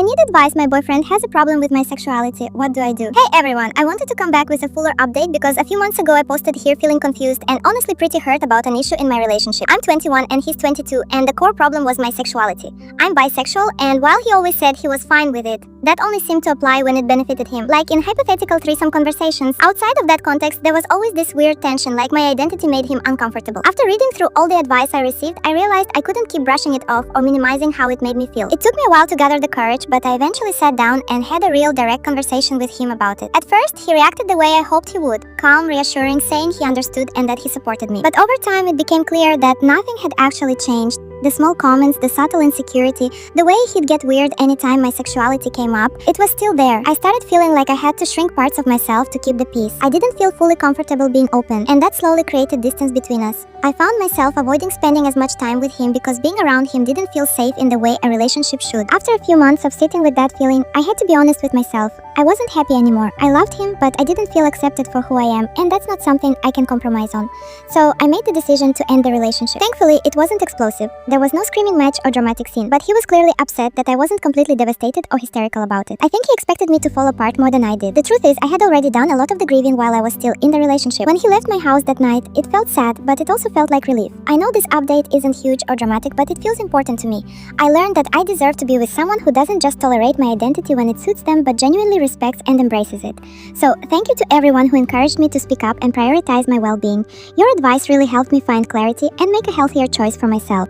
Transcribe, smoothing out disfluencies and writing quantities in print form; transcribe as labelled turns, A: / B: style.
A: I need advice. My boyfriend has a problem with my sexuality. What do I do? Hey everyone, I wanted to come back with a fuller update because a few months ago I posted here feeling confused and honestly pretty hurt about an issue in my relationship. I'm 21 and he's 22 and the core problem was my sexuality. I'm bisexual and while he always said he was fine with it, that only seemed to apply when it benefited him. Like in hypothetical threesome conversations, outside of that context there was always this weird tension, like my identity made him uncomfortable. After reading through all the advice I received, I realized I couldn't keep brushing it off or minimizing how it made me feel. It took me a while to gather the courage, but I eventually sat down and had a real direct conversation with him about it. At first, he reacted the way I hoped he would, calm, reassuring, saying he understood and that he supported me. But over time, it became clear that nothing had actually changed. The small comments, the subtle insecurity, the way he'd get weird anytime my sexuality came up, it was still there. I started feeling like I had to shrink parts of myself to keep the peace. I didn't feel fully comfortable being open, and that slowly created distance between us. I found myself avoiding spending as much time with him because being around him didn't feel safe in the way a relationship should. After a few months of sitting with that feeling, I had to be honest with myself. I wasn't happy anymore. I loved him, but I didn't feel accepted for who I am, and that's not something I can compromise on. So I made the decision to end the relationship. Thankfully, it wasn't explosive. There was no screaming match or dramatic scene, but he was clearly upset that I wasn't completely devastated or hysterical about it. I think he expected me to fall apart more than I did. The truth is, I had already done a lot of the grieving while I was still in the relationship. When he left my house that night, it felt sad, but it also felt like relief. I know this update isn't huge or dramatic, but it feels important to me. I learned that I deserve to be with someone who doesn't just tolerate my identity when it suits them, but genuinely respects and embraces it. So, thank you to everyone who encouraged me to speak up and prioritize my well-being. Your advice really helped me find clarity and make a healthier choice for myself.